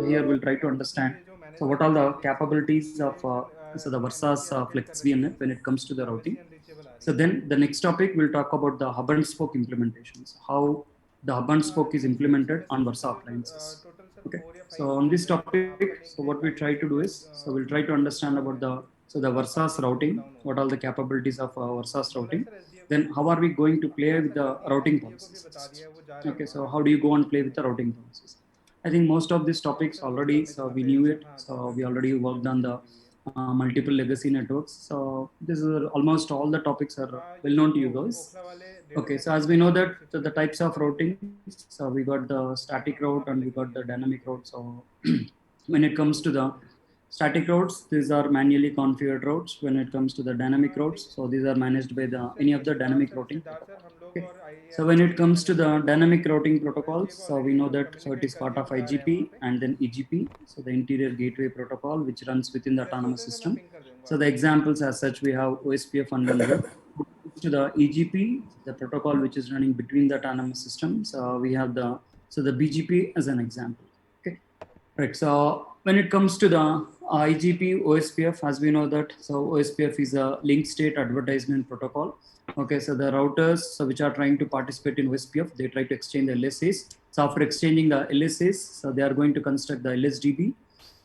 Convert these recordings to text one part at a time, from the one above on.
here we'll try to understand. So what are the capabilities of the Versa's Flex VNF when it comes to the routing. So then the next topic we'll talk about the hub and spoke implementations, how the hub and spoke is implemented on Versa appliances. Okay. So on this topic, so what we try to do is, so we'll try to understand about the Versa's routing, what are the capabilities of Versa's routing. Then how are we going to play with the routing policies? Okay, so how do you go and play with the routing policies? I think most of these topics already, so we knew it. So we already worked on the multiple legacy networks. So this is almost all the topics are well known to you guys. Okay, so as we know that the types of routing, so we got the static route and we got the dynamic route. So when it comes to the static routes, these are manually configured routes. When it comes to the dynamic routes, so these are managed by the any of the dynamic routing protocol. Okay. So when it comes to the dynamic routing protocols, so we know that so it is part of IGP and then EGP, so the interior gateway protocol which runs within the autonomous system. So the examples as such we have OSPF and then web. To the EGP, the protocol which is running between the autonomous systems, we have the BGP as an example. Okay, right. So when it comes to the IGP OSPF, as we know that so OSPF is a link state advertisement protocol. Okay, so the routers which are trying to participate in OSPF, they try to exchange the LSAs. So after exchanging the LSAs, so they are going to construct the LSDB.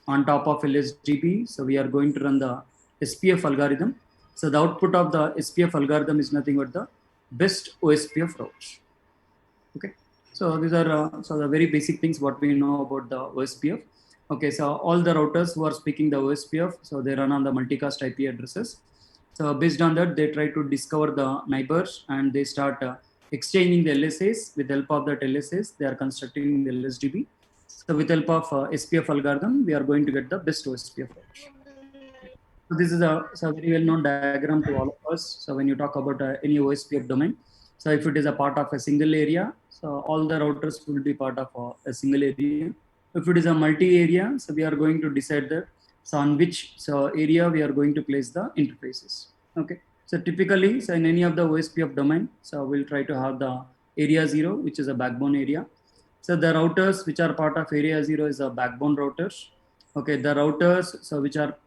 On top of LSDB, so we are going to run the SPF algorithm. So the output of the SPF algorithm is nothing but the best OSPF routes. Okay, so these are so the very basic things what we know about the OSPF. Okay, so all the routers who are speaking the OSPF, so they run on the multicast IP addresses. So based on that, they try to discover the neighbors and they start exchanging the LSAs. With the help of that LSAs, they are constructing the LSDB. So with the help of SPF algorithm, we are going to get the best OSPF route. So this is a very well-known diagram to all of us. So when you talk about any OSPF domain, so if it is a part of a single area, so all the routers will be part of a single area. If it is a multi-area, so we are going to decide that so on which area we are going to place the interfaces. Okay. So typically, so in any of the OSPF domain, so we'll try to have the area 0, which is a backbone area. So the routers which are part of area 0 is a backbone routers. Okay, the routers so which are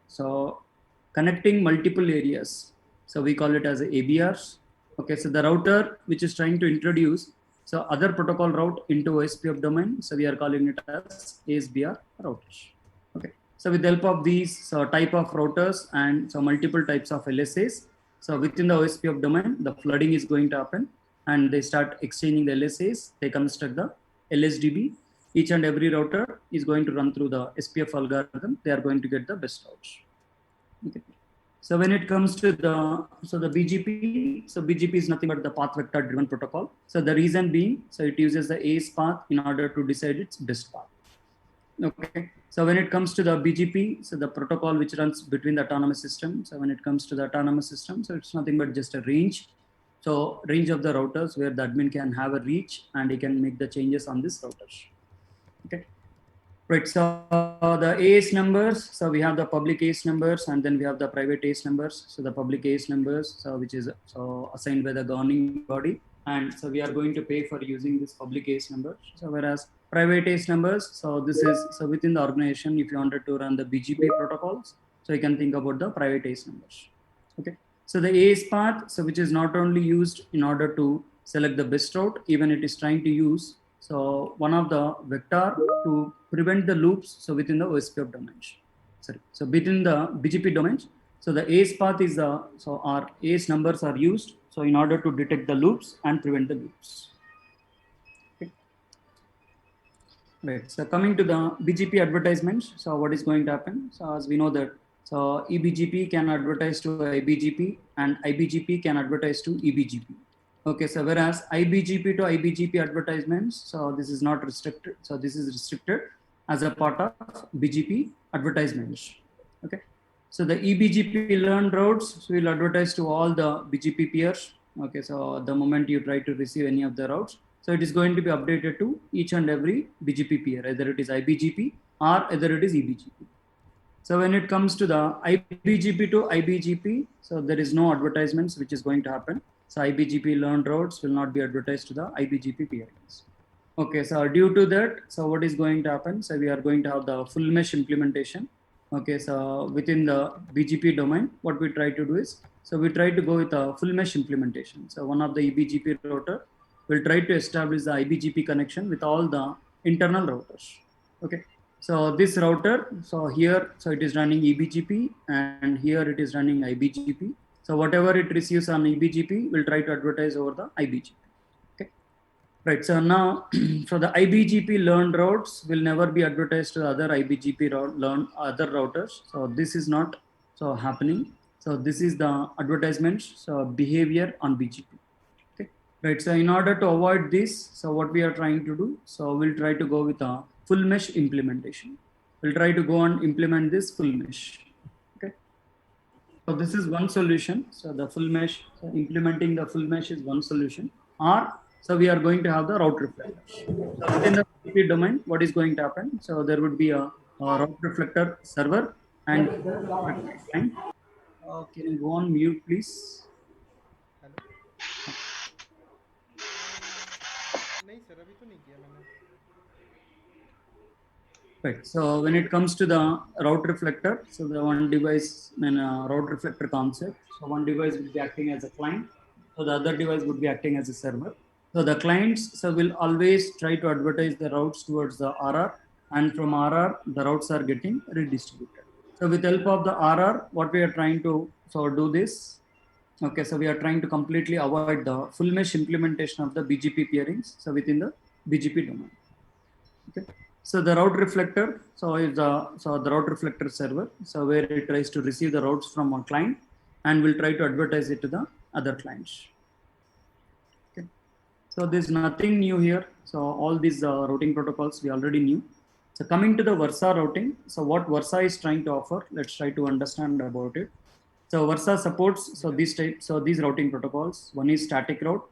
connecting multiple areas. So we call it as ABRs. Okay, so the router which is trying to introduce so other protocol route into OSPF domain, so we are calling it as ASBR routers. Okay, so with the help of these type of routers and so multiple types of LSAs, so within the OSPF domain, the flooding is going to happen and they start exchanging the LSAs, they construct the LSDB. Each and every router is going to run through the SPF algorithm. They are going to get the best routes. Okay. So when it comes to the BGP, so BGP is nothing but the path vector driven protocol. So the reason being, so it uses the ACE path in order to decide its best path. Okay. So when it comes to the BGP, so the protocol which runs between the autonomous system. So when it comes to the autonomous system, so it's nothing but just a range. So range of the routers where the admin can have a reach and he can make the changes on this routers. Okay. Right, so the ACE numbers, so we have the public ACE numbers and then we have the private ACE numbers. So the public ACE numbers, so which is so assigned by the governing body, and so we are going to pay for using this public ACE number. So whereas private ACE numbers, so this is so within the organization, if you wanted to run the BGP protocols, so you can think about the private ACE numbers. Okay, so the ACE path, so which is not only used in order to select the best route, even it is trying to use so one of the vector to prevent the loops so within the OSPF domains. Sorry, so within the BGP domains, so the ACE path is so our ACE numbers are used so in order to detect the loops and prevent the loops. Okay. Right. So coming to the BGP advertisements, so what is going to happen? So as we know that so eBGP can advertise to IBGP and IBGP can advertise to eBGP. Okay, so whereas IBGP to IBGP advertisements, so this is not restricted. So this is restricted as a part of BGP advertisements. Okay, so the eBGP learn routes will advertise to all the BGP peers. Okay, so the moment you try to receive any of the routes, so it is going to be updated to each and every BGP peer, either it is IBGP or either it is eBGP. So when it comes to the IBGP to IBGP, so there is no advertisements which is going to happen. So IBGP learned routes will not be advertised to the IBGP peers. Okay, so due to that, so what is going to happen? So we are going to have the full mesh implementation. Okay, so within the BGP domain, what we try to do is, so we try to go with a full mesh implementation. So one of the eBGP router will try to establish the IBGP connection with all the internal routers. Okay, so this router, so here, so it is running eBGP and here it is running IBGP. So whatever it receives on eBGP, will try to advertise over the IBGP. Right. So now, so the IBGP learned routes will never be advertised to other IBGP learn other routers. So this is not so happening. So this is the advertisements so behavior on BGP. Okay. Right. So in order to avoid this, so what we are trying to do, so we'll try to go with a full mesh implementation. We'll try to go and implement this full mesh. Okay. So this is one solution. So the full mesh, so implementing the full mesh is one solution. Or so we are going to have the route reflectors. So within the BGP domain, what is going to happen? So there would be a route reflector server and client. Can you go on mute, please? Hello नहीं sir अभी तो नहीं किया मैंने Right. So when it comes to the route reflector, so the one device and route reflector concept. So one device will be acting as a client. So the other device would be acting as a server. So the clients so will always try to advertise the routes towards the RR, and from RR the routes are getting redistributed. So with help of the RR, what we are trying to so do this. Okay, so we are trying to completely avoid the full mesh implementation of the BGP peerings. So within the BGP domain. Okay. So the route reflector, so is the route reflector server, so where it tries to receive the routes from one client and will try to advertise it to the other clients. Okay. So there's nothing new here. So all these routing protocols we already knew. So coming to the Versa routing, so what Versa is trying to offer, let's try to understand about it. So Versa supports these routing protocols. One is static route,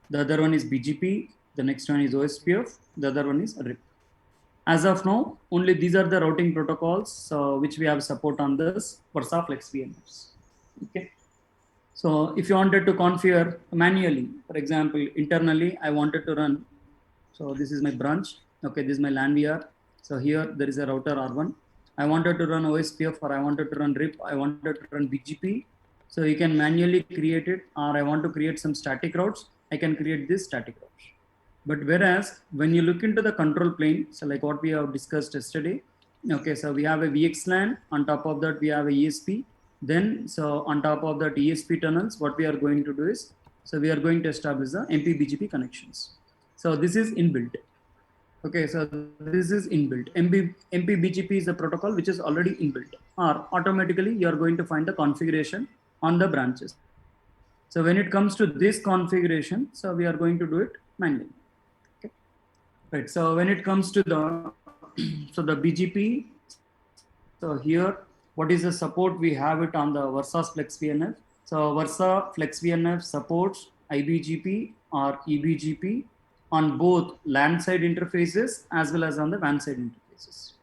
the other one is BGP, the next one is OSPF, the other one is RIP. As of now, only these are the routing protocols which we have support on this Versa Flex VNFs. Okay. So if you wanted to configure manually, for example, internally, I wanted to run. So this is my branch. Okay, this is my LAN VR. So here there is a router R1. I wanted to run OSPF or I wanted to run RIP. I wanted to run BGP. So you can manually create it, or I want to create some static routes. I can create this static routes. But whereas when you look into the control plane, so like what we have discussed yesterday, okay, so we have a VXLAN, on top of that we have a ESP. Then, so on top of that ESP tunnels, what we are going to do is, so we are going to establish the MPBGP connections. So this is inbuilt. Okay, so this is inbuilt. MPBGP is the protocol which is already inbuilt, or automatically you are going to find the configuration on the branches. So when it comes to this configuration, so we are going to do it manually. Right. So when it comes to the so the BGP, so here what is the support we have it on the Versa Flex VNF. So Versa Flex VNF supports IBGP or EBGP on both LAN side interfaces as well as on the WAN side interfaces.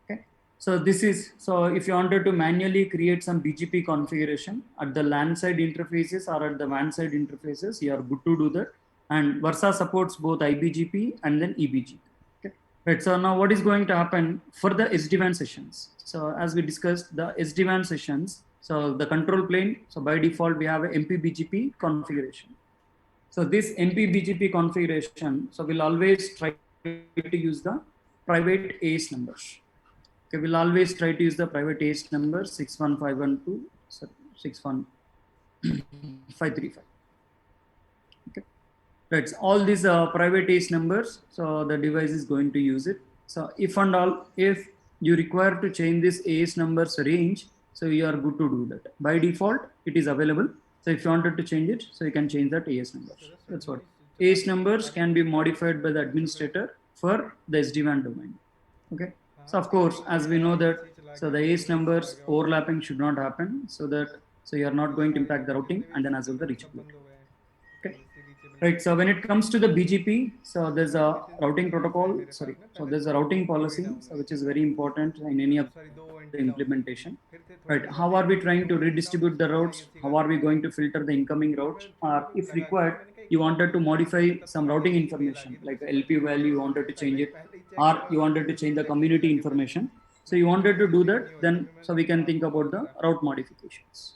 Okay. So this is, so if you wanted to manually create some BGP configuration at the LAN side interfaces or at the WAN side interfaces, you are good to do that. And Versa supports both IBGP and then EBGP. Okay. Right. So now what is going to happen for the SD-WAN sessions? So as we discussed, the SD-WAN sessions, so the control plane, so by default, we have a MPBGP configuration. So this MPBGP configuration, so we'll always try to use the private AS numbers. Okay, we'll always try to use the private AS number 61512, 61535. Okay. Right. So all these private ACE numbers, so the device is going to use it. So if and all, if you require to change this ACE numbers range, so you are good to do that. By default, it is available. So if you wanted to change it, so you can change that ACE numbers. That's what. ACE numbers can be modified by the administrator for the SD-WAN domain. Okay. So of course, as we know that, so the ACE numbers overlapping should not happen, so that so you are not going to impact the routing and then as well the reachability. Okay. Right. So when it comes to the BGP, so there's a routing protocol. Sorry. So there's a routing policy, so which is very important in any of the implementation. Right. How are we trying to redistribute the routes? How are we going to filter the incoming routes? Or if required, you wanted to modify some routing information, like LP value, you wanted to change it, or you wanted to change the community information. So you wanted to do that, then so we can think about the route modifications.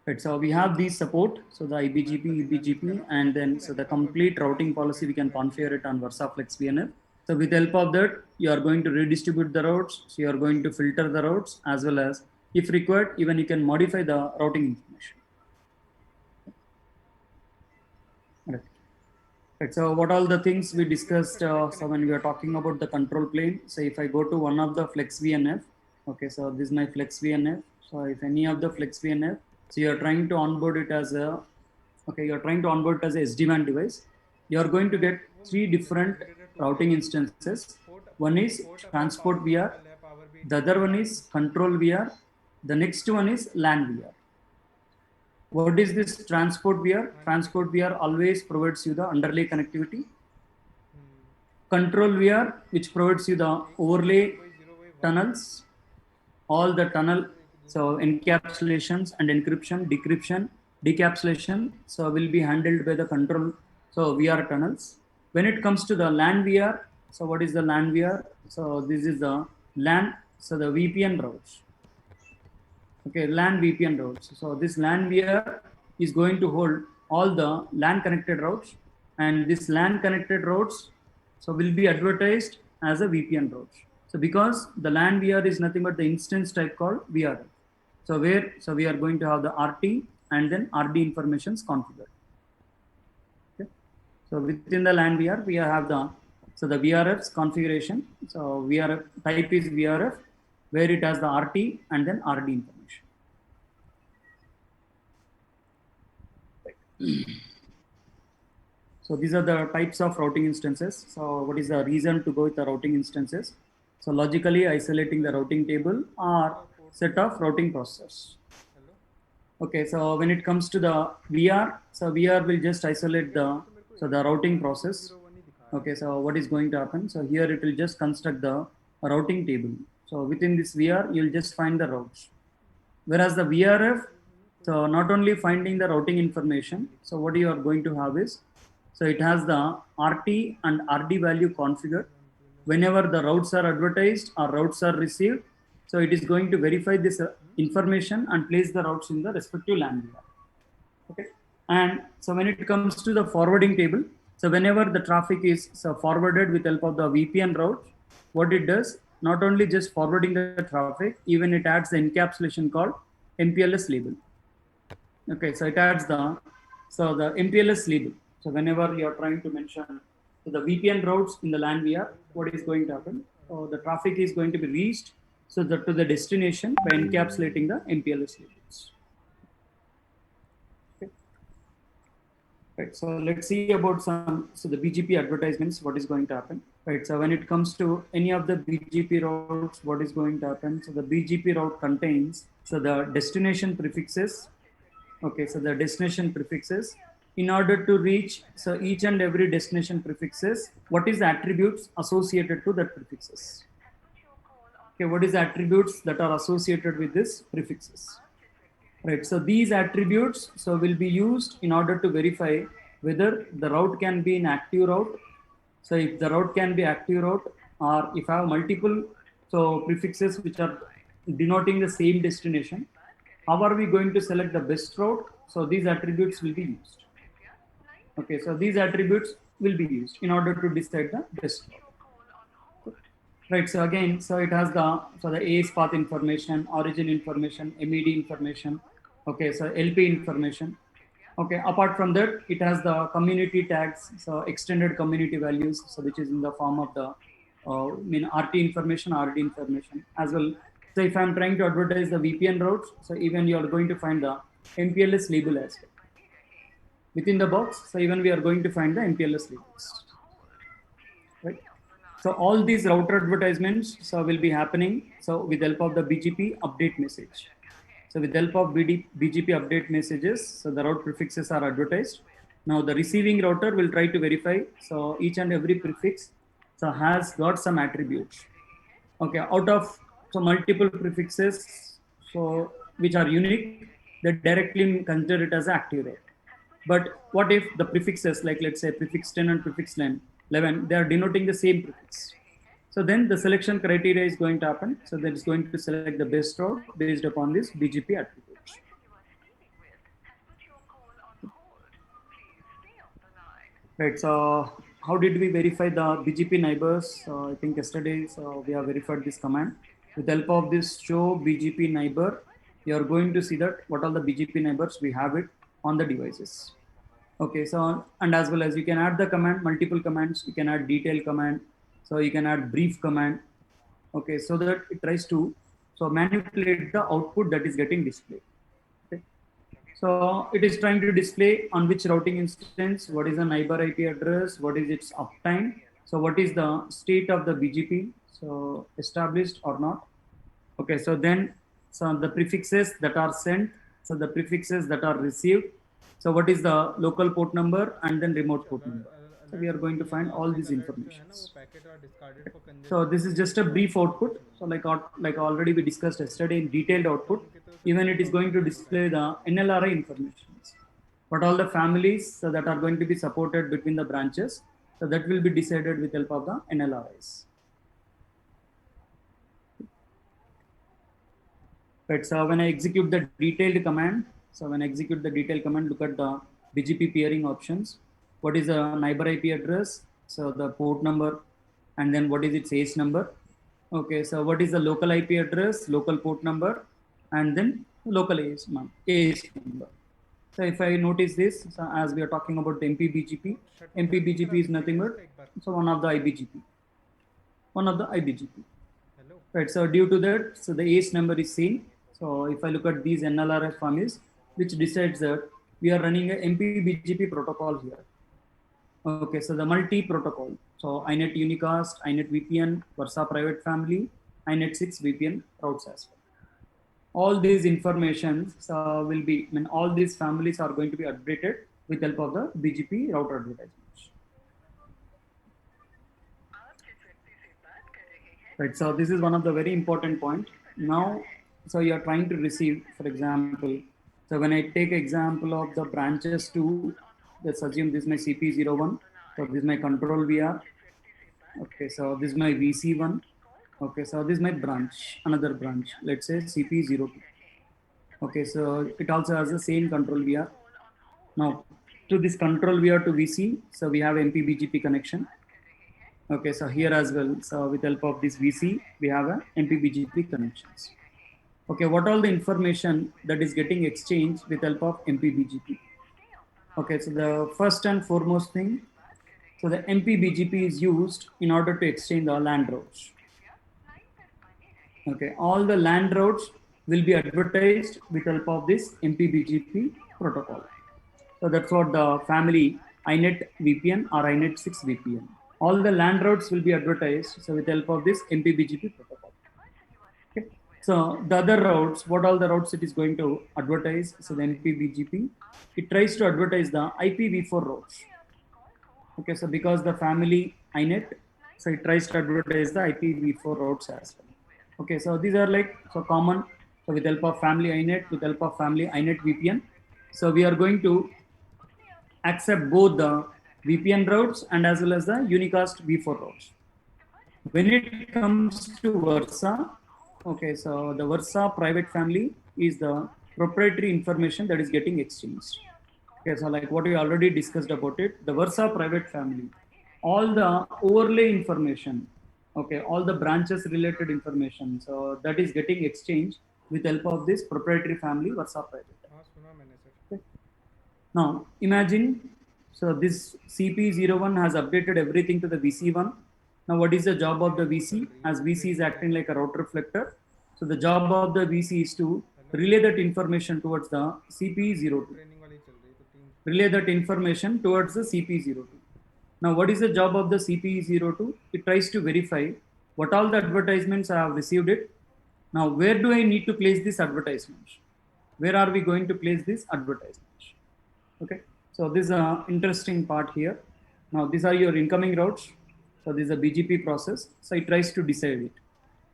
Right, so we have these support, so the IBGP, EBGP, and then so the complete routing policy, we can configure it on VersaFlex VNF. So with the help of that, you are going to redistribute the routes, so you are going to filter the routes, as well as, if required, even you can modify the routing information. Right. Right, so what all the things we discussed, so when we are talking about the control plane, so if I go to one of the Flex VNF, okay, so this is my Flex VNF. So if any of the Flex VNF, so you are trying to onboard it as a, okay, you're trying to onboard it as a SD-WAN device. You are going to get 3 different routing instances. One is transport VR, the other one is control VR, the next one is LAN VR. What is this transport VR? Transport VR always provides you the underlay connectivity. Control VR, which provides you the overlay tunnels, all the tunnel, so encapsulations and encryption, decryption, decapsulation, so will be handled by the control, so VR tunnels. When it comes to the LAN VR, so what is the LAN VR? So this is the LAN, so the VPN routes. Okay, LAN VPN routes. So this LAN VR is going to hold all the LAN connected routes, and this LAN connected routes so will be advertised as a VPN routes. So because the LAN VR is nothing but the instance type called VRF. So where, so we are going to have the RT and then RD informations configured. Okay. So within the LAN VR, we have the, so the VRF's configuration. So VRF type is VRF, where it has the RT and then RD information. So these are the types of routing instances. So what is the reason to go with the routing instances? So logically isolating the routing table or set of routing processors. Okay, so when it comes to the VR, so VR will just isolate the, so the routing process. Okay, so what is going to happen? So here it will just construct the routing table. So within this VR, you'll just find the routes. Whereas the VRF, so not only finding the routing information, so what you are going to have is, so it has the RT and RD value configured. Whenever the routes are advertised or routes are received, so it is going to verify this information and place the routes in the respective LAN VR. Okay, and so when it comes to the forwarding table, so whenever the traffic is forwarded with help of the VPN route, what it does, not only just forwarding the traffic, even it adds the encapsulation called MPLS label. Okay, so it adds the, so the MPLS label. So whenever you are trying to mention, so the VPN routes in the LAN VR, what is going to happen? So the traffic is going to be reached, so to the destination by encapsulating the MPLS labels. Okay. Right, so let's see about some, so the BGP advertisements, what is going to happen. Right, so when it comes to any of the BGP routes, what is going to happen? So the BGP route contains, so the destination prefixes. Okay, so the destination prefixes, in order to reach, so each and every destination prefixes, what is the attributes associated to that prefixes? Okay, what is the attributes that are associated with this prefixes? Right, so these attributes so will be used in order to verify whether the route can be an active route. So if the route can be active route, or if I have multiple so prefixes which are denoting the same destination, how are we going to select the best route? So these attributes will be used. Okay, so these attributes will be used in order to decide the best route. Right, so again, so it has the, so the AS path information, origin information, MED information. Okay, so LP information. Okay, apart from that, it has the community tags, so extended community values, so which is in the form of the RT information, RD information as well. So if I'm trying to advertise the VPN routes, so even you are going to find the MPLS label as well. Within the box, so even we are going to find the MPLS labels. Right. So all these router advertisements so will be happening so with the help of the BGP update message. So with the help of BGP update messages, so the route prefixes are advertised. Now the receiving router will try to verify, so each and every prefix so has got some attributes. Okay, out of so multiple prefixes so which are unique, they directly consider it as active route. But what if the prefixes, like let's say prefix 10 and prefix 11, they are denoting the same prefix. So then the selection criteria is going to happen. So that is going to select the best route based upon this BGP attribute. Right. So how did we verify the BGP neighbors? I think yesterday we have verified this command. With the help of this show BGP neighbor, you are going to see that what all the BGP neighbors we have it on the devices. Okay. So and as well as you can add the command, multiple commands. You can add detail command. So you can add brief command. Okay. So that it tries to manipulate the output that is getting displayed. Okay. So it is trying to display on which routing instance, what is the neighbor IP address, what is its uptime, so what is the state of the BGP, so established or not. Okay, so then the prefixes that are sent, so the prefixes that are received, so what is the local port number and then remote port number. So we are going to find all these informations. So this is just a brief output. So like already we discussed yesterday in detailed output, even it is going to display the NLRI information. What all the families that are going to be supported between the branches. So that will be decided with help of the NLRIs. Right. So when I execute the detailed command, look at the BGP peering options. What is the neighbor IP address? So the port number, and then what is its ACE number? Okay, so what is the local IP address, local port number, and then local ACE number. So if I notice this, so as we are talking about the MPBGP is nothing but so one of the IBGP. Right. So due to that, so the ACE number is seen. So if I look at these NLRI families, which decides that we are running a MPBGP protocol here. Okay, so the multi-protocol. So INET Unicast, INET VPN, Versa private family, INET 6 VPN routes as well. All these informations will be, all these families are going to be updated with help of the BGP router advertisements. Right, so this is one of the very important point. Now, so you are trying to receive, for example, so when I take example of the branches 2, let's assume this is my CP01, so this is my control VR. Okay, so this is my VC1. Okay, so this is my branch, another branch, let's say CP02. Okay, so it also has the same control VR. Now, to this control VR to VC, so we have MPBGP connection. Okay, so here as well, so with help of this VC, we have a MPBGP connections. Okay, what all the information that is getting exchanged with help of MPBGP? Okay, so the first and foremost thing, so the MPBGP is used in order to exchange the LAN routes. Okay, all the LAN routes will be advertised with help of this MPBGP protocol. So that's what the family INET VPN or INET 6 VPN. All the LAN routes will be advertised, so with help of this MPBGP protocol. Okay. So the other routes, what all the routes it is going to advertise? So the MPBGP, it tries to advertise the IPv4 routes. Okay, so because the family INET, so it tries to advertise the IPv4 routes as well. Okay, so these are like so common. So with help of family INET, with help of family INET VPN, so we are going to accept both the VPN routes and as well as the unicast v4 routes. When it comes to Versa, okay, so the Versa private family is the proprietary information that is getting exchanged. Okay, so like what we already discussed about it, the Versa private family, all the overlay information, okay, all the branches related information, so that is getting exchanged with help of this proprietary family Versa private. Okay. Now imagine, so this CP01 has updated everything to the VC1. Now what is the job of the VC? As VC is acting like a route reflector, so the job of the VC is to relay that information towards the CP02. Relay that information towards the CP02. Now what is the job of the CP02? It tries to verify what all the advertisements I have received it. Now where do I need to place this advertisement? Where are we going to place this advertisement? Okay, so this is an interesting part here. Now these are your incoming routes. So this is a BGP process. So it tries to decide it.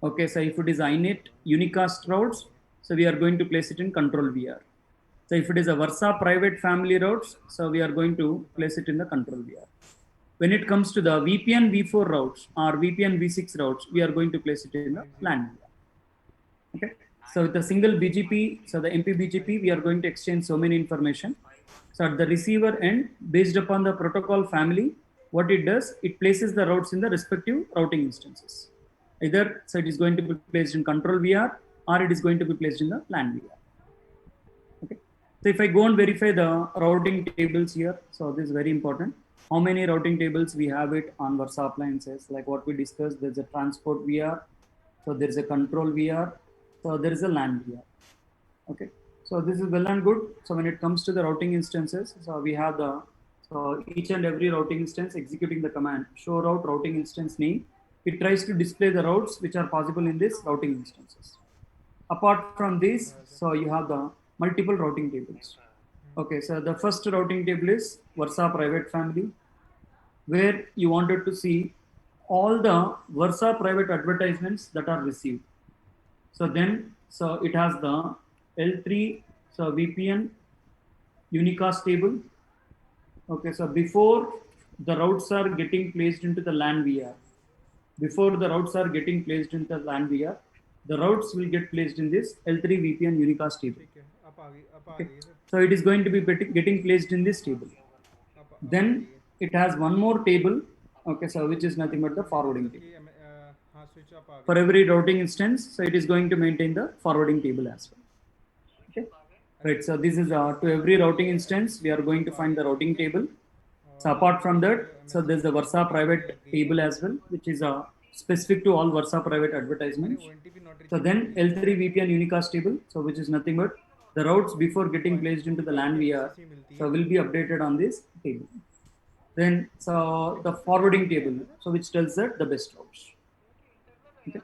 Okay, so if it is INET unicast routes, so we are going to place it in control VR. So if it is a Versa private family routes, so we are going to place it in the control VR. When it comes to the VPN v4 routes or VPN v6 routes, we are going to place it in the LAN VR. Okay. So with a single BGP, so the MP BGP, we are going to exchange so many information. So at the receiver end, based upon the protocol family, what it does, it places the routes in the respective routing instances. Either so it is going to be placed in control VR or it is going to be placed in the LAN VR. Okay. So if I go and verify the routing tables here, so this is very important. How many routing tables we have it on Versa appliances? Like what we discussed, there's a transport VR, so there is a control VR, so there is a LAN VR. Okay. So this is well and good. So when it comes to the routing instances, so we have the so each and every routing instance executing the command show route routing instance name. It tries to display the routes which are possible in this routing instances. Apart from this, so you have the multiple routing tables. Okay, so the first routing table is Versa private family, where you wanted to see all the Versa private advertisements that are received. So then, so it has the L3, so VPN unicast table. Okay, so before the routes are getting placed into the LAN VR, before the routes are getting placed into the LAN VR, the routes will get placed in this L3 VPN unicast table. Okay. So it is going to be getting placed in this table. Then it has one more table, okay, so which is nothing but the forwarding table. For every routing instance, so it is going to maintain the forwarding table as well. Okay, right. So this is to every routing instance, we are going to find the routing table. So apart from that, so there's the Versa private table as well, which is specific to all Versa private advertisements. So then L3 VPN unicast table, so which is nothing but the routes before getting placed into the LAN VR, so will be updated on this table. Then so the forwarding table, so which tells that the best routes. Okay.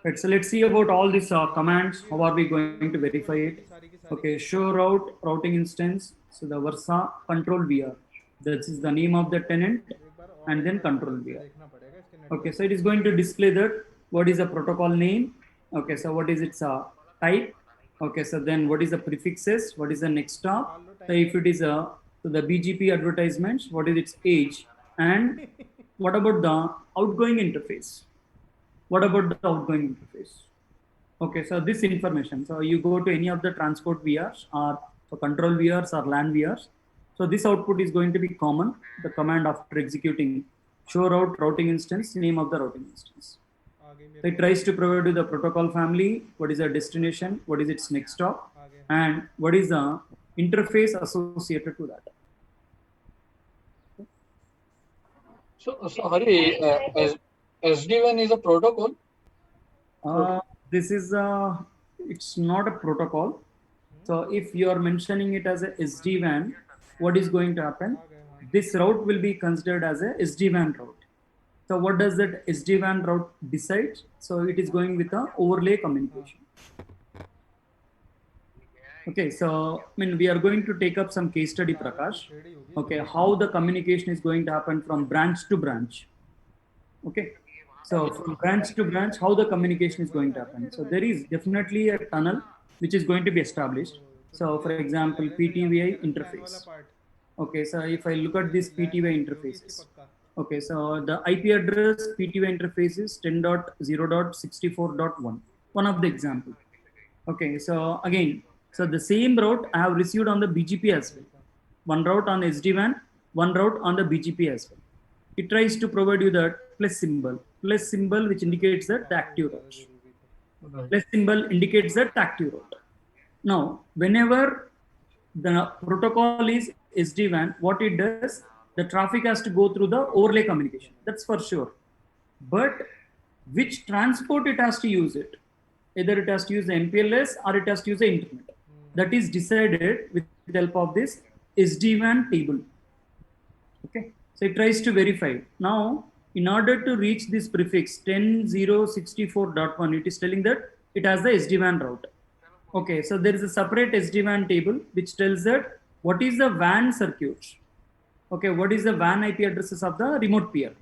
Right, so let's see about all these commands. How are we going to verify it? Okay, show route routing instance. So the Versa control VR. This is the name of the tenant, and then control VR. Okay, so it is going to display that what is the protocol name. Okay, so what is its type. Okay, so then what is the prefixes? What is the next stop? So if it is so the BGP advertisements, what is its age? And what about the outgoing interface? What about the outgoing interface? Okay, so this information. So you go to any of the transport VRs or so control VRs or LAN VRs. So this output is going to be common. The command after executing show route routing instance, name of the routing instance. So it tries to provide you the protocol family, what is the destination, what is its next stop, and what is the interface associated to that. So Hari, SD-WAN is a protocol? This is it's not a protocol. So if you are mentioning it as a SD-WAN, what is going to happen? This route will be considered as a SD-WAN route. So what does that SD-WAN route decide? So it is going with a overlay communication. Okay, so I mean we are going to take up some case study, Prakash. Okay, how the communication is going to happen from branch to branch. Okay, so from branch to branch, how the communication is going to happen. So there is definitely a tunnel which is going to be established. So for example, PTVI interface. Okay, so if I look at these PTVI interfaces. Okay, so the IP address PTVI interface is 10.0.64.1. One of the example. Okay, so again, so the same route I have received on the BGP as well. One route on SD-WAN, one route on the BGP as well. It tries to provide you that plus symbol which indicates that the active route. Plus symbol indicates that active route. Now, whenever the protocol is SD-WAN, what it does, the traffic has to go through the overlay communication. That's for sure. But which transport it has to use it? Either it has to use the MPLS or it has to use the internet. That is decided with the help of this SD-WAN table. Okay, so it tries to verify. Now, in order to reach this prefix 10.0.64.1, it is telling that it has the SD-WAN route. Okay, so there is a separate SD-WAN table which tells that what is the WAN circuit. Okay, what is the WAN IP addresses of the remote peer.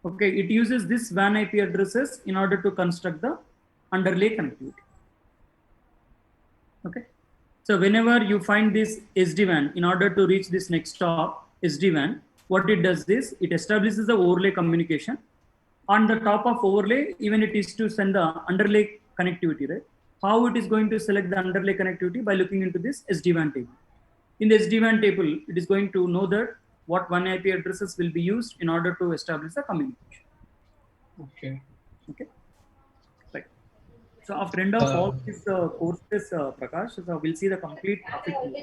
Okay, it uses this WAN IP addresses in order to construct the underlay connectivity. Okay, So whenever you find this SD-WAN, in order to reach this next stop, SD-WAN, what it does is it establishes the overlay communication. On the top of overlay, even it is to send the underlay connectivity, right? How it is going to select the underlay connectivity? By looking into this SD-WAN table. In the SD-WAN table, it is going to know that what one IP addresses will be used in order to establish the communication. Okay. Okay. Right. So after end of all these courses, Prakash, so we'll see the complete traffic flow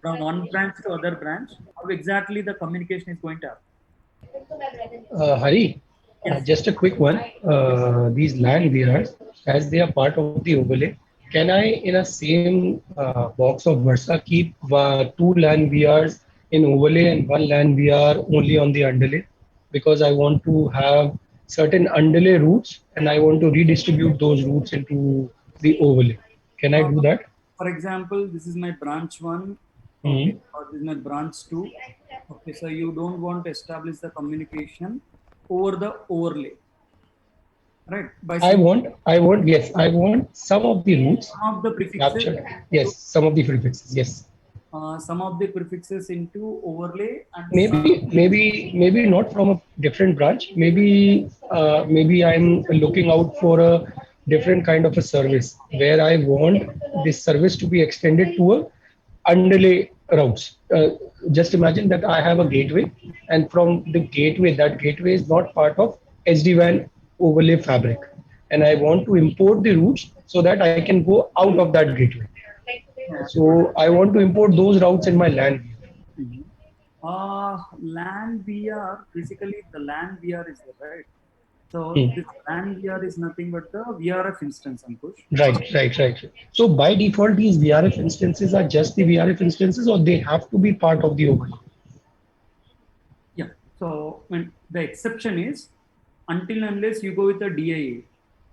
from one branch to other branch, how exactly the communication is going to happen. Hari, Yes. just a quick one. These LAN VRs, as they are part of the overlay, can I, in a same box of Versa, keep two LAN VRs in overlay and one LAN VR only on the underlay? Because I want to have certain underlay routes and I want to redistribute those routes into the overlay. Can I do that? For example, this is my branch 1, okay, or this is my branch 2. Okay, so you don't want to establish the communication over the overlay, right? I want some of the routes some of the prefixes, captured. Yes, some of the prefixes. Yes. Some of the prefixes into overlay, and Maybe not from a different branch. Maybe I'm looking out for a different kind of a service where I want this service to be extended to a underlay routes. Just imagine that I have a gateway, and from the gateway, that gateway is not part of SD-WAN overlay fabric, and I want to import the routes so that I can go out of that gateway. So I want to import those routes in my LAN. LAN VR, basically the LAN VR is there, right? So this LAN VR is nothing but the VRF instance, Ankush. Right. So by default, these VRF instances are just the VRF instances, or they have to be part of the overlay? Yeah. So when the exception is until unless you go with a DIA.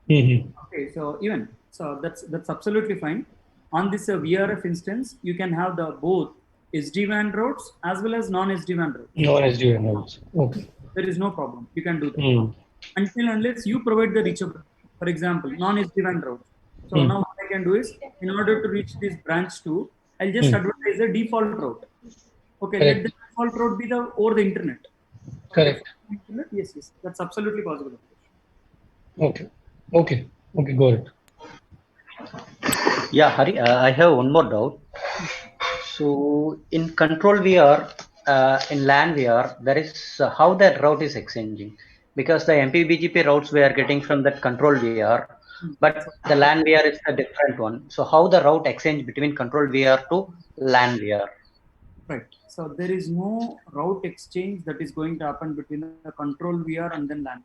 Okay. So that's absolutely fine. On this VRF instance, you can have the both SD-WAN routes as well as non-SD-WAN routes. Non-SD-WAN routes. Okay. There is no problem. You can do that. Until unless you provide the reachable, for example, non-SD-WAN routes. So now what I can do is, in order to reach this branch 2, I'll just advertise a default route. Okay, let the default route be over the internet. Correct. Internet? Yes. That's absolutely possible. Okay, got it. Yeah, Hari, I have one more doubt. So in control VR, in LAN VR, there is how that route is exchanging, because the MPBGP routes we are getting from that control VR, but the LAN VR is a different one. So how the route exchange between control VR to LAN VR? Right. So there is no route exchange that is going to happen between the control VR and then LAN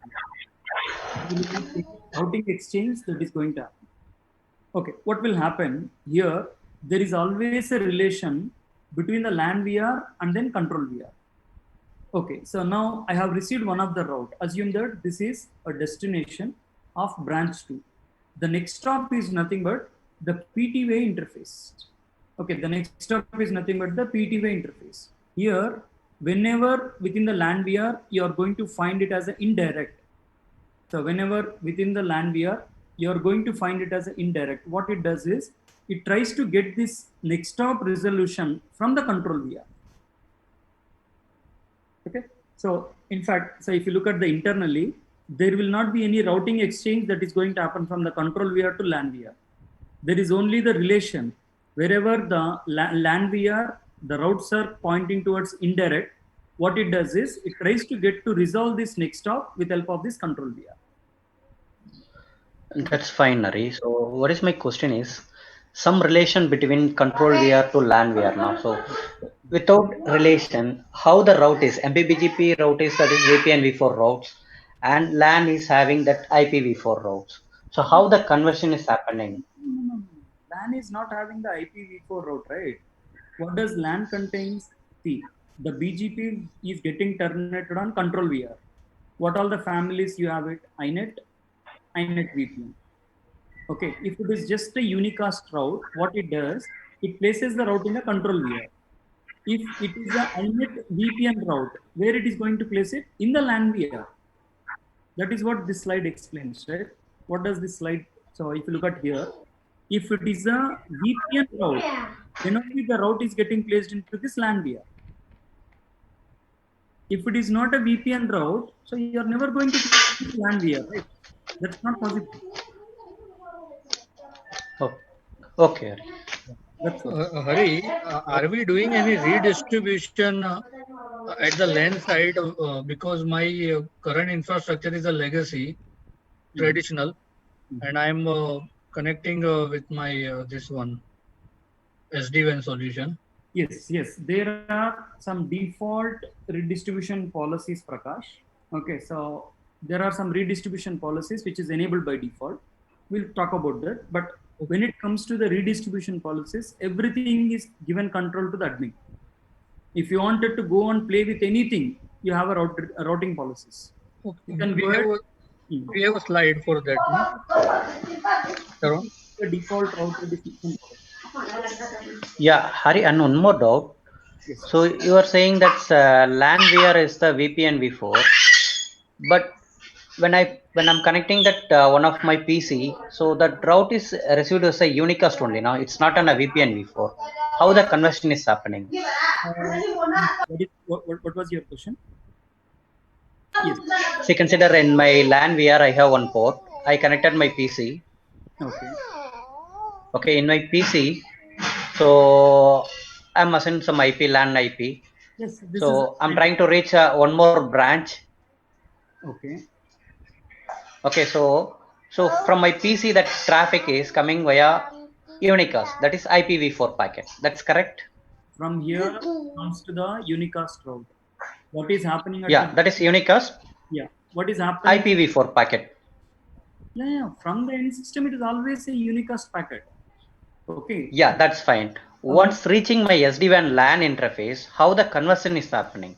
VR. Routing exchange that is going to happen. Okay, what will happen here? There is always a relation between the LAN VR and then control VR. Okay, so now I have received one of the route. Assume that this is a destination of branch 2. The next stop is nothing but the PTWay interface. Okay, the next stop is nothing but the PTWay interface. Here, whenever within the LAN VR, you are going to find it as an indirect. So whenever within the LAN VR, you are going to find it as an indirect. What it does is, it tries to get this next stop resolution from the control VR. Okay. So in fact, so if you look at the internally, there will not be any routing exchange that is going to happen from the control VR to LAN VR. There is only the relation. Wherever the LAN VR, the routes are pointing towards indirect, what it does is, it tries to get to resolve this next stop with help of this control VR. That's fine, Nari. So what is my question is, some relation between control VR to LAN VR now. So without relation, how the route is, MPBGP route is that is VPN v4 routes, and LAN is having that IPv4 routes. So how the conversion is happening? No. LAN is not having the IPv4 route, right? What does LAN contains? See, the BGP is getting terminated on control VR. What all the families you have it? INET VPN. Okay, if it is just a unicast route, what it does, it places the route in the control VR. If it is a INET VPN route, where it is going to place it? In the LAN VR. That is what this slide explains, right? What does this slide? So if you look at here, if it is a VPN route, then only the route is getting placed into this LAN VR. If it is not a VPN route, so you are never going to place LAN VR, right? That's not possible. Oh, okay. That's all. Hari, are we doing any redistribution at the LAN side? Because my current infrastructure is a legacy, traditional, and I'm connecting with my this one SD-WAN solution. Yes, yes. There are some default redistribution policies, Prakash. Okay, so there are some redistribution policies which is enabled by default. We'll talk about that. But when it comes to the redistribution policies, everything is given control to the admin. If you wanted to go and play with anything, you have a routing policies. Okay. You can go ahead. We have a slide for that. No? The default route redistribution policy. Yeah, Hari, and one more doubt. Yes. So you are saying that LAN VR is the VPN v4, but when I'm connecting that one of my PC, so that route is received as a unicast only. Now it's not on a VPN v4. How the conversion is happening? What was your question? Yes. See, consider in my LAN VR I have one port. I connected my PC. Okay. Okay, in my PC, so I'm assigned some IP, LAN IP. Yes. So I'm trying to reach one more branch. Okay. Okay, so from my PC, that traffic is coming via unicast, that is IPv4 packet. That's correct? From here comes to the unicast route. What is happening? That is unicast. Yeah. What is happening? IPv4 packet. Yeah. From the end system, it is always a unicast packet. Okay. Yeah, that's fine. Once reaching my SD-WAN LAN interface, how the conversion is happening?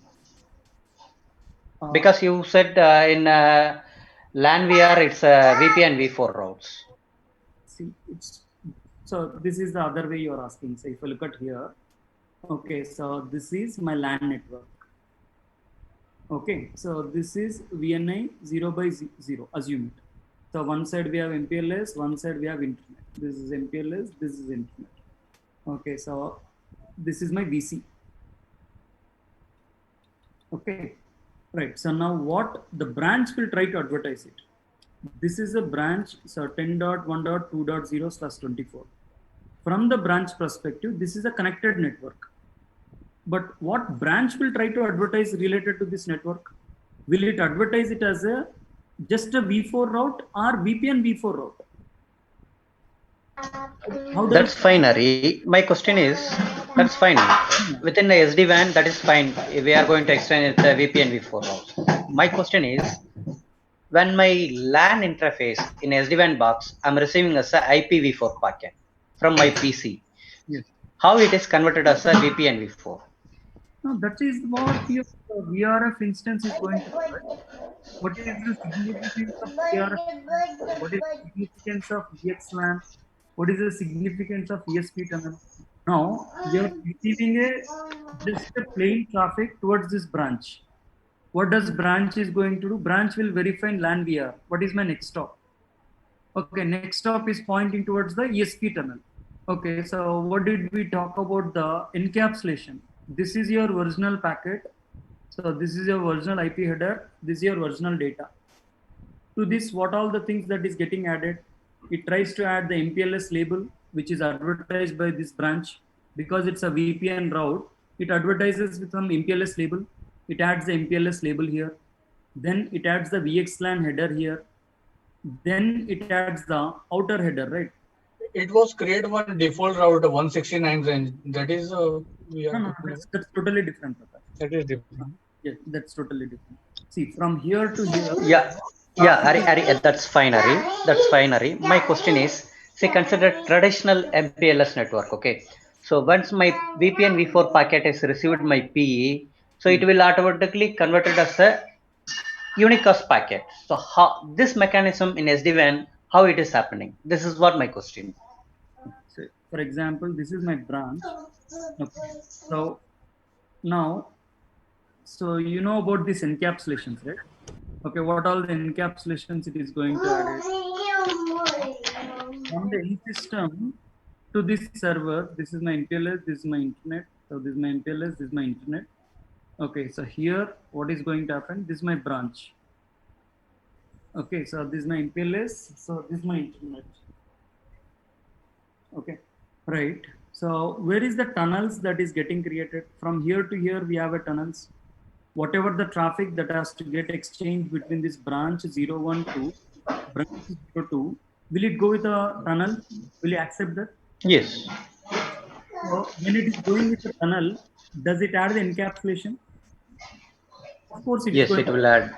Because you said in LAN VR, it's VPN v4 routes. See, so this is the other way you are asking. So if you look at here, okay, so this is my LAN network. Okay, so this is VNI 0/0, assume it. So one side we have MPLS, one side we have internet. This is MPLS, this is internet. Okay, so this is my VC. Okay, right. So now what the branch will try to advertise it. This is a branch, so 10.1.2.0/24. From the branch perspective, this is a connected network. But what branch will try to advertise related to this network? Will it advertise it as just a V4 route or VPN v4 route? That's fine, Hari. My question is, that's fine. Within the SD-WAN, that is fine. We are going to extend it the VPN v4 route. My question is, when my LAN interface in SD-WAN box, I'm receiving as a IPv4 packet from my PC. Yes. How it is converted as a VPN v4? No, that is what your VRF instance is going to do. What is the significance of VRF? What is the significance of VXLAN? What is the significance of ESP tunnel? Now, you are receiving just a plain traffic towards this branch. What does branch is going to do? Branch will verify LAN VR. What is my next stop? Okay, next stop is pointing towards the ESP tunnel. Okay, so what did we talk about the encapsulation? This is your original packet. So this is your original IP header. This is your original data. To this, what all the things that is getting added? It tries to add the MPLS label, which is advertised by this branch. Because it's a VPN route, it advertises with some MPLS label. It adds the MPLS label here. Then it adds the VXLAN header here. Then it adds the outer header, right? It was create one default route 169 range. That is No, that's totally different. That is different. Yeah, that's totally different. See, from here to here. Yeah, Hari, that's fine, Hari. That's fine, Hari. My question is, say, consider traditional MPLS network, okay? So once my VPN v4 packet is received my PE, so it will automatically convert it as a unicast packet. So how this mechanism in SD-WAN, how it is happening? This is what my question. So, for example, this is my branch. Okay. So now, so you know about these encapsulations, right? Okay, what all the encapsulations it is going to add? From the end system, to this server. This is my MPLS, this is my internet. So this is my MPLS, this is my internet. Okay, so here what is going to happen? This is my branch. Okay, so this is my MPLS, so this is my internet. Okay, right. So where is the tunnels that is getting created? From here to here we have a tunnels. Whatever the traffic that has to get exchanged between this branch 012 branch 02, will it go with a tunnel? Will you accept that? Yes. So when it is going with the tunnel, does it add the encapsulation? Of course it is Yes, going it to. will add.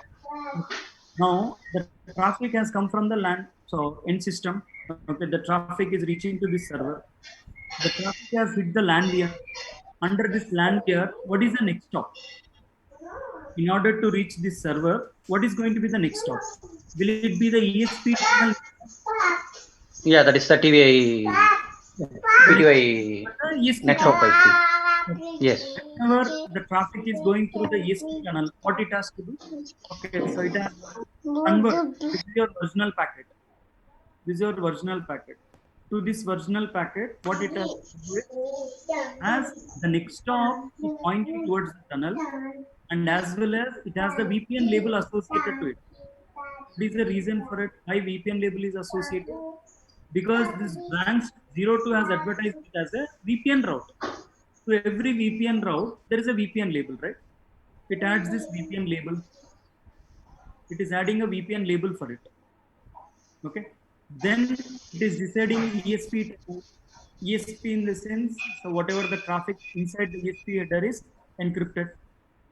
Now the traffic has come from the LAN, so end system. Okay, the traffic is reaching to this server. The traffic has hit the LAN layer. Under this LAN layer, what is the next stop? In order to reach this server, what is going to be the next stop? Will it be the ESP tunnel? Yeah, that is the TVI, PTY ESP network tunnel. IP. Yes. Whenever the traffic is going through the ESP tunnel, what it has to do? Okay, so it has to convert. This is your original packet. This is your original packet. To this original packet, what it has to do is, as the next stop is pointing towards the tunnel, and as well as it has the VPN label associated to it. What is the reason for it? Why VPN label is associated? Because this branch 02 has advertised it as a VPN route. To every VPN route, there is a VPN label, right? It adds this VPN label. It is adding a VPN label for it. Okay. Then it is deciding ESP to ESP in the sense, so whatever the traffic inside the ESP header is encrypted.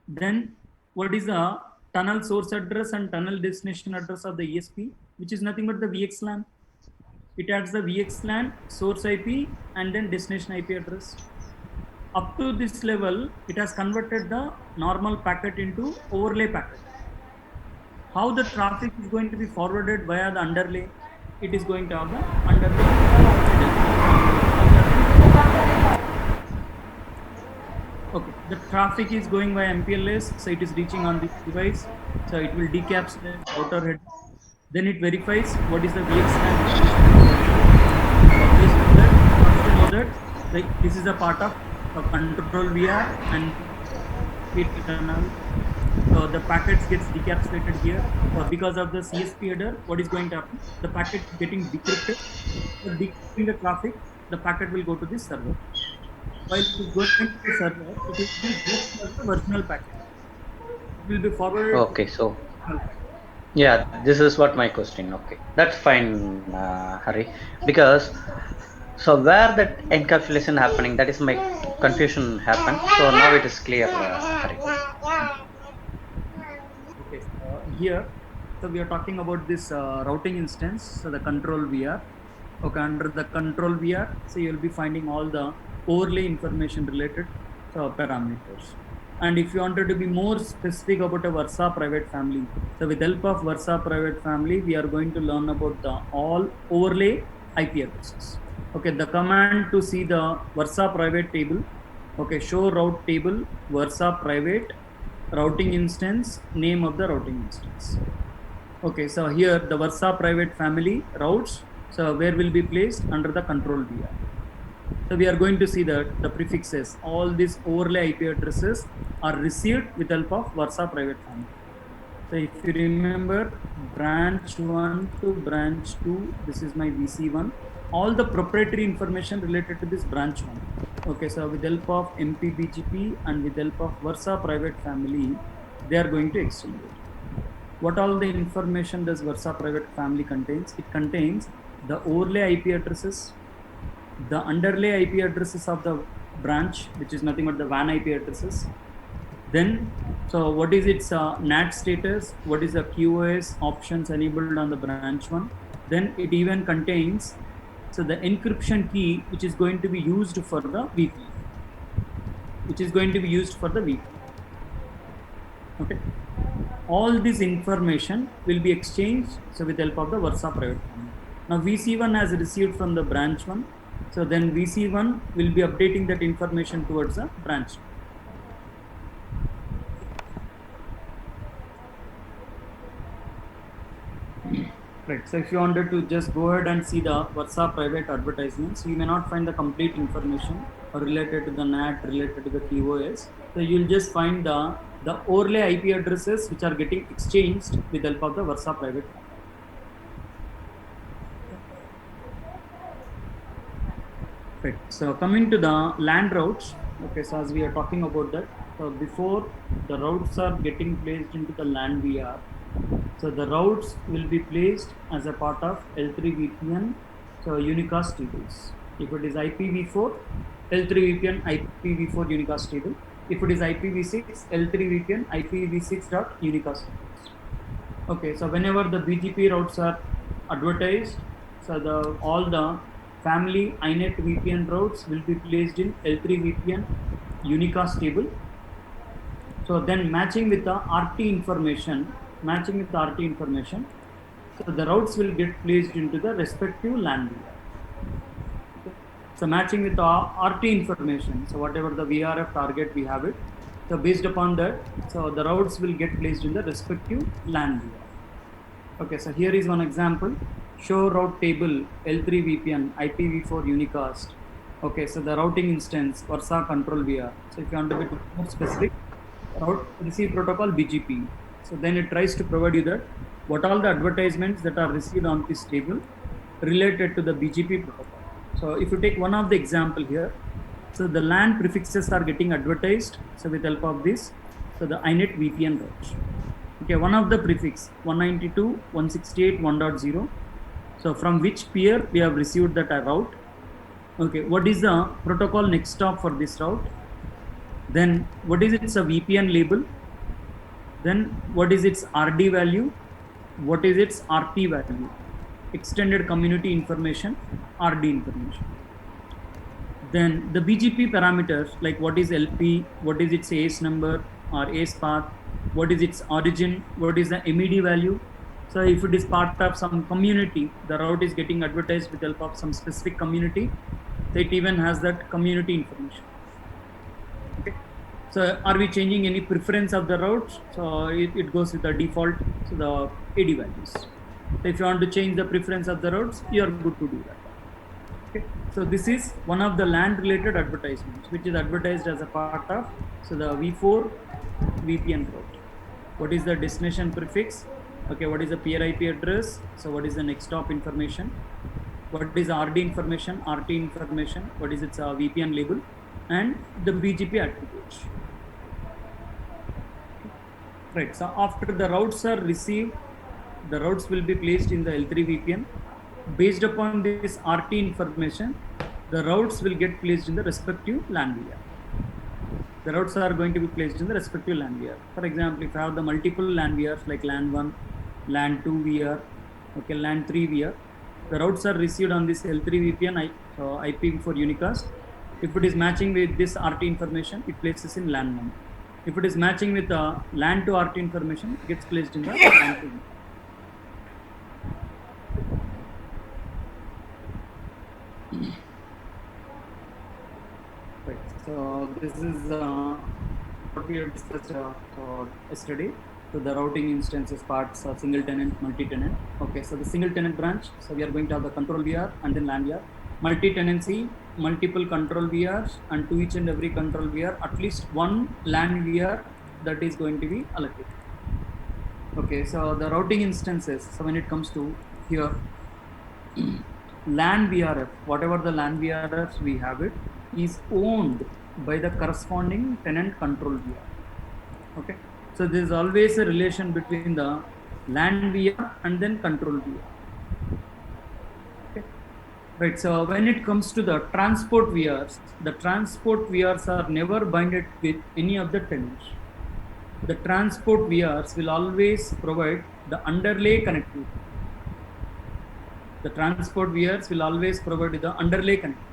Then what is the tunnel source address and tunnel destination address of the ESP, which is nothing but the VXLAN. It adds the VXLAN source IP and then destination IP address. Up to this level, it has converted the normal packet into overlay packet. How the traffic is going to be forwarded via the underlay? It is going to have the underlay. Okay, the traffic is going via MPLS, so it is reaching on this device. So it will decaps the outer head. Then it verifies what is the VXLAN. Like this is a part of a control VR and it tunnel. So the packets gets decapsulated here. So because of the CSP header, what is going to happen? The packet getting decrypted. So decrypting the traffic, the packet will go to this server. While it is going to the server, it will be just as the original packet. It will be forwarded. Okay, so yeah, this is what my question. Okay, that's fine, Hari. Because so where that encapsulation happening, that is my confusion happened. So now it is clear, Hari. Okay, here, so we are talking about this routing instance, so the control VR. Okay, under the control VR, so you will be finding all the overlay information related parameters. And if you wanted to be more specific about a Versa private family, so with help of Versa private family, we are going to learn about the all overlay IP addresses. Okay, the command to see the Versa private table. Okay, show route table, Versa private, routing instance, name of the routing instance. Okay, so here the Versa private family routes, so where will be placed under the control VR. So we are going to see that the prefixes, all these overlay IP addresses are received with help of Versa private family. So if you remember branch 1 to branch 2, this is my VC1, all the proprietary information related to this branch 1. Okay, so with help of MPBGP and with help of Versa private family, they are going to exchange it. What all the information does Versa private family contains? It contains the overlay IP addresses, the underlay IP addresses of the branch, which is nothing but the WAN IP addresses. Then, so what is its NAT status? What is the QoS options enabled on the branch 1? Then it even contains, so the encryption key, which is going to be used for the VPN. Okay. All this information will be exchanged, so with help of the Versa private family. Now VC1 has received from the branch 1. So then VC1 will be updating that information towards the branch. Right. So if you wanted to just go ahead and see the Versa private advertisements, you may not find the complete information related to the NAT, related to the QoS. So you'll just find the overlay IP addresses which are getting exchanged with the help of the Versa private. Right. So coming to the LAN routes. Okay. So as we are talking about that, so before the routes are getting placed into the LAN VR, so the routes will be placed as a part of L3 VPN, so unicast tables. If it is IPv4, L3 VPN IPv4 unicast table. If it is IPv6, L3 VPN IPv6.unicast tables. Okay, so whenever the BGP routes are advertised, so all the family iNet VPN routes will be placed in L3 VPN unicast table. So then matching with the RT information, so the routes will get placed into the respective LAN VR. Okay. So matching with the RT information, so whatever the VRF target we have it, so based upon that, so the routes will get placed in the respective LAN VR. Okay, so here is one example. Show route table L3 VPN IPv4 unicast. Okay, so the routing instance Versa control VR. So if you want to be more specific, route receive protocol BGP. So then it tries to provide you that what all the advertisements that are received on this table related to the BGP protocol. So if you take one of the example here, so the LAN prefixes are getting advertised. So with help of this, so the iNet VPN route. Okay, one of the prefix 192.168.1.0. So from which peer we have received that route. Okay, what is the protocol next stop for this route? Then what is its a VPN label? Then what is its RD value? What is its RT value? Extended community information, RD information. Then the BGP parameters like what is LP, what is its ACE number or ACE path, what is its origin, what is the MED value. So if it is part of some community, the route is getting advertised with the help of some specific community, so it even has that community information. Okay. So are we changing any preference of the routes? So it goes with the default, so the AD values. So if you want to change the preference of the routes, you are good to do that. Okay. So this is one of the LAN related advertisements, which is advertised as a part of, so the V4 VPN route. What is the destination prefix? Okay, what is the peer IP address? So what is the next stop information? What is the RD information, RT information? What is its VPN label? And the BGP attributes. Right, so after the routes are received, the routes will be placed in the L3 VPN. Based upon this RT information, the routes will get placed in the respective LAN VR. The routes are going to be placed in the respective LAN VR. For example, if I have the multiple LAN VRs like LAN 1, LAN 2 VR, okay, LAN 3 VR, the routes are received on this L3 VPN IPv4 unicast. If it is matching with this RT information, it places in LAN 1. If it is matching with the LAN 2 RT information, it gets placed in the LAN 2. Right. So this is what we have discussed yesterday. So the routing instances parts are single tenant, multi-tenant. Okay, so the single tenant branch. So we are going to have the control VR and then LAN VR. Multi-tenancy, multiple control VRs, and to each and every control VR, at least one LAN VR that is going to be allocated. Okay, so the routing instances. So when it comes to here, LAN VRF, whatever the LAN VRFs we have it, is owned by the corresponding tenant control VR. Okay, so there is always a relation between the LAN VR and then control VR. Okay, right. So when it comes to the transport VRs, the transport VRs are never binded with any of the tenants. The transport VRs will always provide the underlay connectivity. The transport VRs will always provide the underlay connectivity.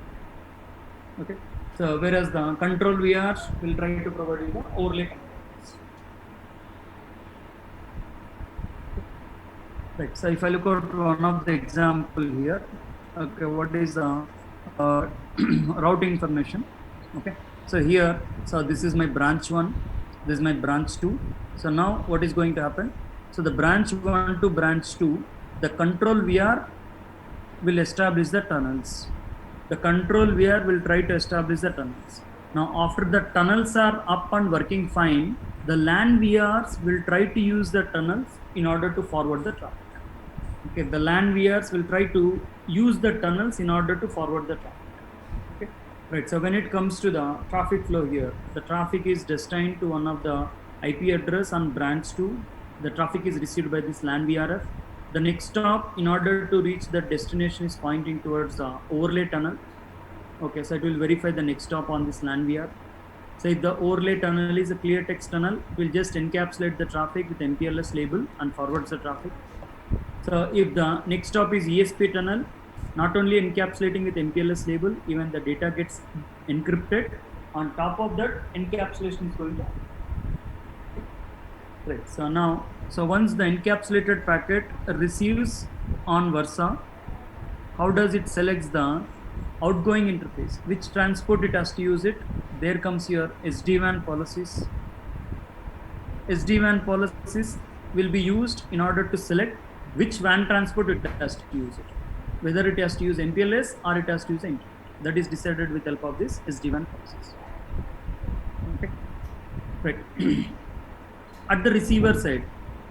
Okay, so whereas the control VRs will try to provide you the overlay connectivity. Right. So if I look at one of the example here, okay, what is the routing information? Okay, so here, so this is my branch 1, this is my branch 2. So now what is going to happen? So the branch 1 to branch 2, the control VR will establish the tunnels. The control VR will try to establish the tunnels. Now, after the tunnels are up and working fine, the LAN VRs will try to use the tunnels in order to forward the traffic. Okay, the LAN VRs will try to use the tunnels in order to forward the traffic. Okay, right. So when it comes to the traffic flow here, the traffic is destined to one of the IP address and branch 2. The traffic is received by this LAN VRF. The next stop in order to reach the destination is pointing towards the overlay tunnel. Okay, so it will verify the next stop on this LAN VR. So if the overlay tunnel is a clear text tunnel, it will just encapsulate the traffic with MPLS label and forwards the traffic. So if the next stop is ESP tunnel, not only encapsulating with MPLS label, even the data gets encrypted. On top of that, encapsulation is going to happen. Right. So now, so once the encapsulated packet receives on Versa, how does it selects the outgoing interface? Which transport it has to use it? There comes your SD-WAN policies. SD-WAN policies will be used in order to select which WAN transport it has to use it. Whether it has to use MPLS or it has to use internet. That is decided with help of this SD-WAN policies. Okay. Right. At the receiver side,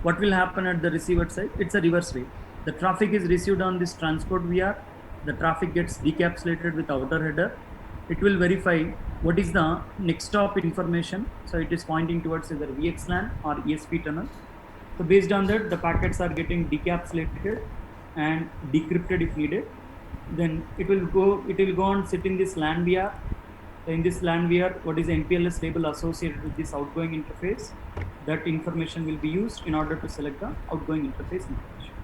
what will happen at the receiver side? It's a reverse way. The traffic is received on this transport VR. The traffic gets decapsulated with outer header. It will verify what is the next stop information. So it is pointing towards either VXLAN or ESP tunnel. So based on that, the packets are getting decapsulated and decrypted if needed. Then it will go and sit in this LAN VR. So in this LAN VR, what is the MPLS label associated with this outgoing interface? That information will be used in order to select the outgoing interface information.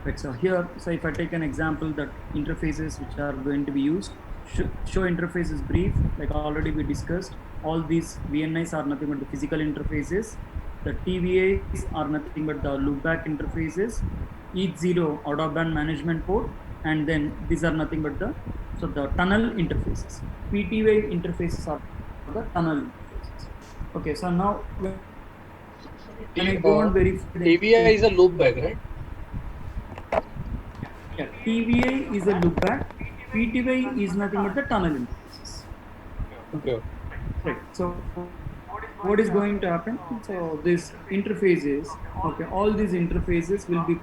Right, so here, so if I take an example that interfaces which are going to be used, show interface is brief, like already we discussed. All these VNIs are nothing but the physical interfaces. The TVAs are nothing but the loopback interfaces. Each 0 out of band management port, and then these are nothing but the tunnel interfaces. PTY interfaces are the tunnel interfaces. Okay, so now when I go on verify, TVI is a loopback, right? Yeah, TVA is a loopback. PTY is nothing but the tunnel interfaces. Okay. Right. So what is going to happen? So this interfaces, okay, all these interfaces will be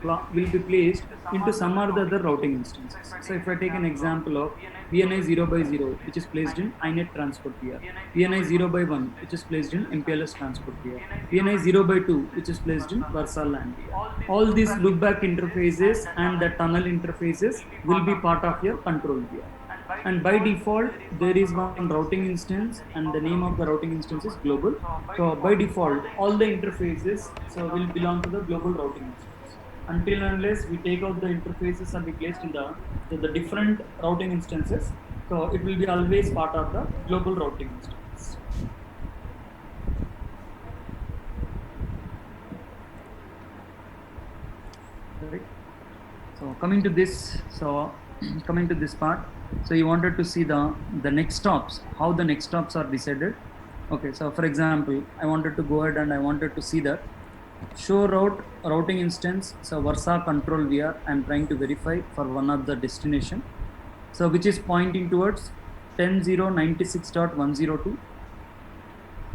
placed into some or the other routing instances. So if I take an example of VNI 0/0, which is placed in INET transport VR, VNI 0/1, which is placed in MPLS transport VR, VNI 0/2, which is placed in Versa LAN VR. All these loopback interfaces and the tunnel interfaces will be part of your control VR. And by default, there is one routing instance, and the name of the routing instance is global. So by default, all the interfaces will belong to the global routing instance. Until and unless we take out the interfaces and we placed in the different routing instances, so it will be always part of the global routing instance. Right. So coming to this part. So you wanted to see the next stops, how the next stops are decided. Okay, so for example, I wanted to go ahead and I wanted to see that show route routing instance. So Versa control VR, I'm trying to verify for one of the destination. So which is pointing towards 10.096.102.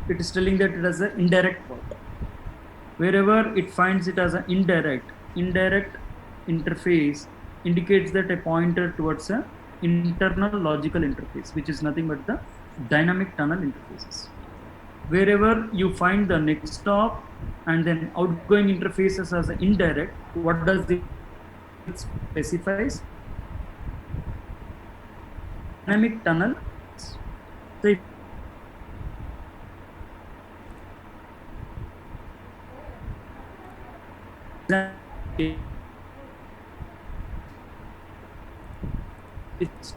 It is telling that it has an indirect port. Wherever it finds it as an indirect interface indicates that a pointer towards a internal logical interface, which is nothing but the dynamic tunnel interfaces. Wherever you find the next stop and then outgoing interfaces as an indirect, what does it specifies? Dynamic tunnel. So it's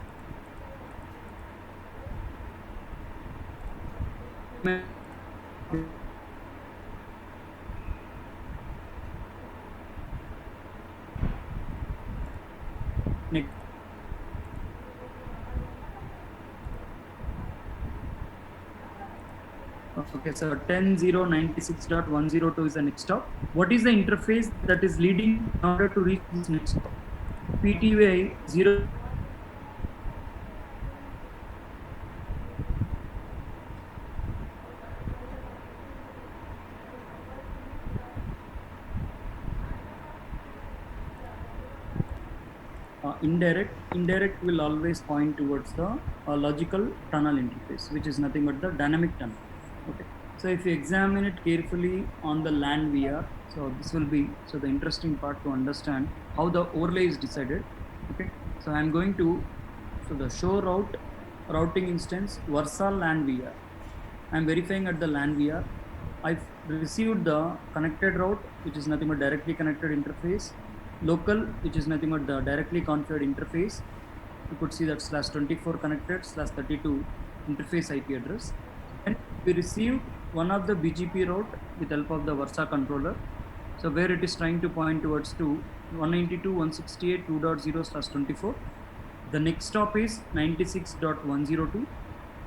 Okay, so 10.0.96.102 is the next stop. What is the interface that is leading in order to reach this next stop? PTY 0. Indirect will always point towards the logical tunnel interface, which is nothing but the dynamic tunnel. Okay, so if you examine it carefully on the LAN VR, so this will be the interesting part to understand how the overlay is decided. Okay, so I'm going to the show routing instance Versa LAN VR. I'm verifying at the LAN VR. I've received the connected route, which is nothing but directly connected interface. Local, which is nothing but the directly configured interface. You could see that /24 connected /32 interface IP address. And we received one of the BGP route with help of the Versa controller. So where it is trying to point towards to 192.168.2.0/24. The next stop is 96.102.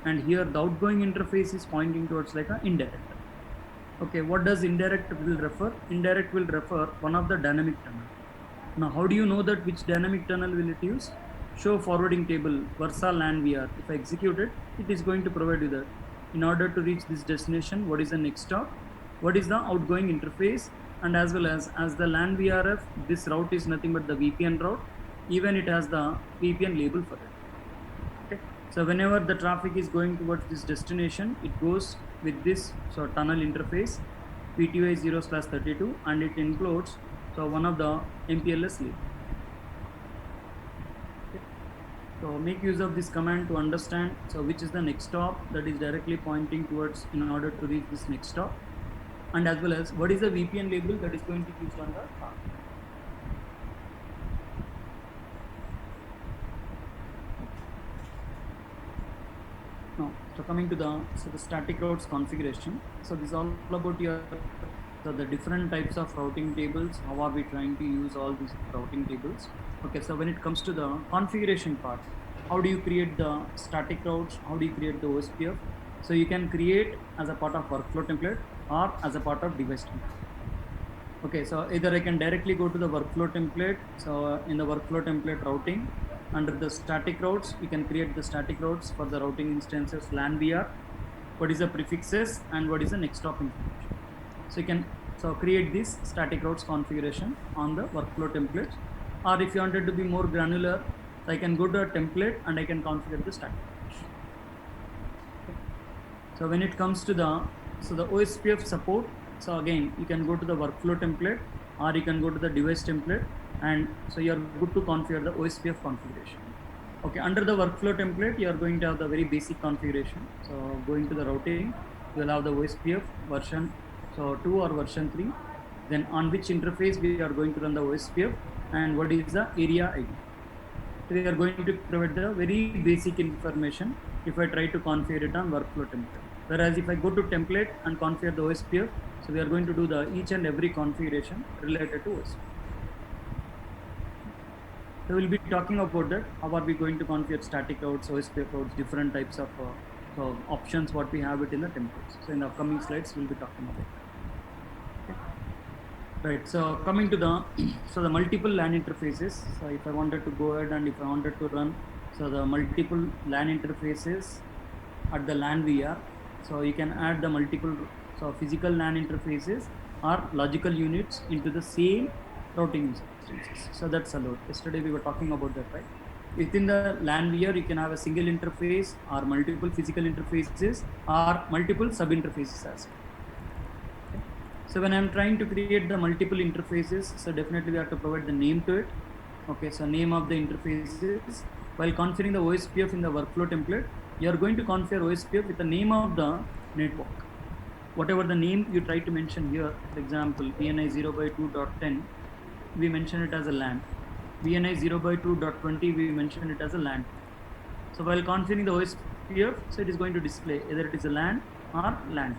And here the outgoing interface is pointing towards like an indirect. Okay, what does indirect will refer? Indirect will refer one of the dynamic tunnel. Now, how do you know that which dynamic tunnel will it use? Show forwarding table Versa LAN VR. If I execute it, it is going to provide you that. In order to reach this destination, what is the next stop? What is the outgoing interface? And as well as the LAN VRF, this route is nothing but the VPN route. Even it has the VPN label for it. Okay. So whenever the traffic is going towards this destination, it goes with this tunnel interface PTY 0/32, and it includes one of the MPLS link. Okay. So make use of this command to understand which is the next stop that is directly pointing towards in order to reach this next stop, and as well as what is the VPN label that is going to be used on the path. Now, so coming to the static routes configuration. So this is all about your the different types of routing tables. How are we trying to use all these routing tables? Okay, so when it comes to the configuration part, how do you create the static routes? How do you create the OSPF? So you can create as a part of workflow template or as a part of device template. Okay, so either I can directly go to the workflow template. So in the workflow template routing, under the static routes, you can create the static routes for the routing instances LAN VR. What is the prefixes and what is the next stop information? So you can create this static routes configuration on the workflow template. Or if you wanted to be more granular, I can go to a template and I can configure the static routes. Okay. So when it comes to the OSPF support, so again you can go to the workflow template or you can go to the device template, and so you are good to configure the OSPF configuration. Okay, under the workflow template, you are going to have the very basic configuration. So going to the routing, you will have the OSPF version 2 or version 3. Then on which interface we are going to run the OSPF and what is the area ID. So we are going to provide the very basic information if I try to configure it on workflow template. Whereas if I go to template and configure the OSPF, so we are going to do the each and every configuration related to OSPF. So we'll be talking about that. How are we going to configure static routes, OSPF routes, different types of options, what we have it in the templates. So in the upcoming slides, we'll be talking about that. Okay. Right. So coming to the the multiple LAN interfaces. So if I wanted to go ahead and if I wanted to run the multiple LAN interfaces at the LAN VR, so you can add the multiple physical LAN interfaces or logical units into the same routing instances. So that's allowed. Yesterday we were talking about that, right? Within the LAN VR, you can have a single interface or multiple physical interfaces or multiple sub interfaces as well. Okay. So when I'm trying to create the multiple interfaces, so definitely we have to provide the name to it. Okay, so name of the interfaces. While configuring the OSPF in the workflow template, you are going to configure OSPF with the name of the network. Whatever the name you try to mention here, for example, VNI 0/2.10, we mention it as a LAN. VNI 0/2.20, we mention it as a LAN. So while configuring the OSPF, so it is going to display either it is a LAN or LAN.